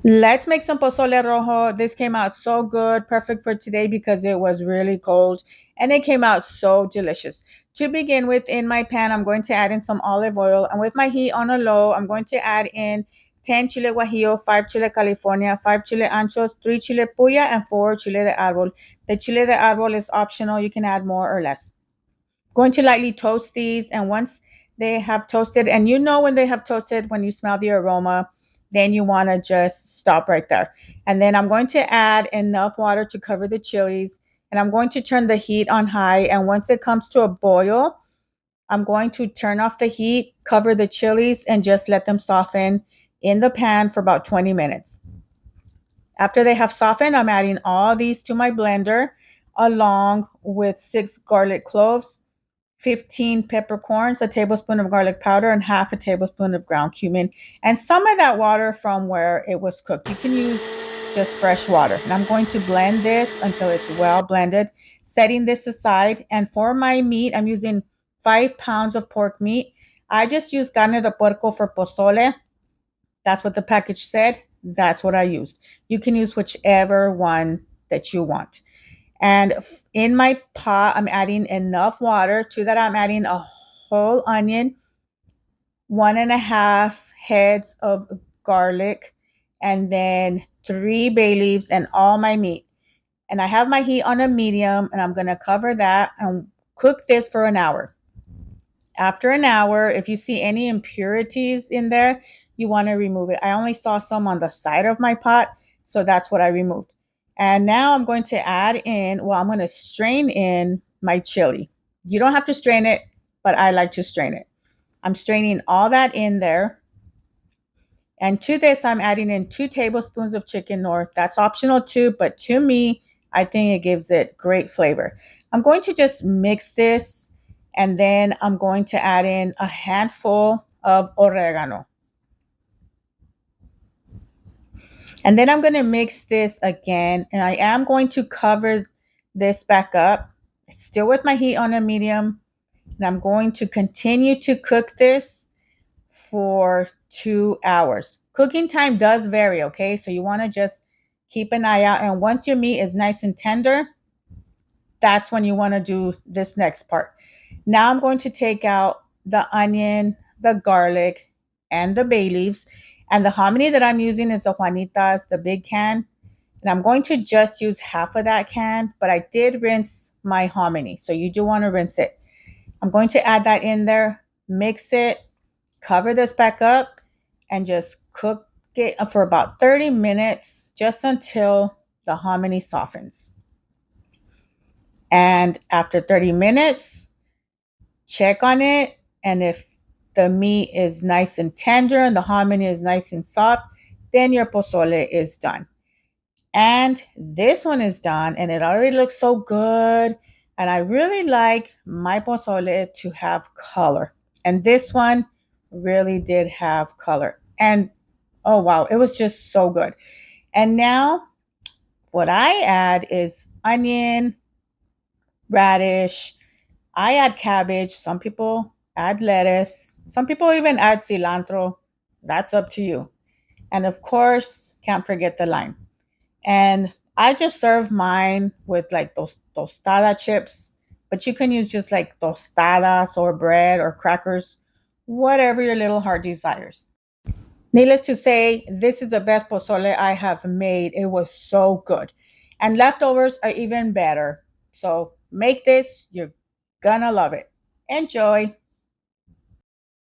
Let's make some pozole rojo. This came out so good, perfect for today because it was really cold and it came out so delicious. To begin with, in my pan, I'm going to add in some olive oil, and with my heat on a low, I'm going to add in 10 chile guajillo, 5 chile California, 5 chile anchos, 3 chile puya, and 4 chile de arbol. The chile de arbol is optional. You can add more or less. Going to lightly toast these, and once they have toasted, and you know when they have toasted when you smell the aroma, then you want to just stop right there. And then I'm going to add enough water to cover the chilies, and I'm going to turn the heat on high, and once it comes to a boil, I'm going to turn off the heat, cover the chilies, and just let them soften in the pan for about 20 minutes. After they have softened, I'm adding all these to my blender along with 6 garlic cloves, 15 peppercorns, a tablespoon of garlic powder, and half a tablespoon of ground cumin, and some of that water from where it was cooked. You can use just fresh water. And I'm going to blend this until it's well blended, setting this aside. And for my meat, I'm using 5 pounds of pork meat. I just use carne de puerco for pozole. That's what the package said. That's what I used. You can use whichever one that you want. And in my pot, I'm adding enough water. To that, I'm adding a whole onion, 1.5 heads of garlic, and then 3 bay leaves and all my meat. And I have my heat on a medium, and I'm going to cover that and cook this for an hour. After an hour, if you see any impurities in there, you want to remove it. I only saw some on the side of my pot, so that's what I removed. And now I'm going to add in, well, I'm going to strain in my chili. You don't have to strain it, but I like to strain it. I'm straining all that in there. And to this, I'm adding in 2 tablespoons of chicken knorr. That's optional too, but to me, I think it gives it great flavor. I'm going to just mix this, and then I'm going to add in a handful of oregano. And then I'm going to mix this again, and I am going to cover this back up, still with my heat on a medium. And I'm going to continue to cook this for 2 hours. Cooking time does vary, okay? So you want to just keep an eye out. And once your meat is nice and tender, that's when you want to do this next part. Now I'm going to take out the onion, the garlic, and the bay leaves. And the hominy that I'm using is the Juanitas, the big can. And I'm going to just use half of that can, but I did rinse my hominy. So you do want to rinse it. I'm going to add that in there, mix it, cover this back up, and just cook it for about 30 minutes, just until the hominy softens. And after 30 minutes, check on it. And if the meat is nice and tender and the hominy is nice and soft, then your pozole is done. And this one is done, and it already looks so good. And I really like my pozole to have color. And this one really did have color. And oh, wow, it was just so good. And now what I add is onion, radish. I add cabbage. Some people add lettuce. Some people even add cilantro. That's up to you. And of course, can't forget the lime. And I just serve mine with like those tostada chips, but you can use just like tostadas or bread or crackers, whatever your little heart desires. Needless to say, this is the best pozole I have made. It was so good. And leftovers are even better. So make this, you're gonna love it. Enjoy.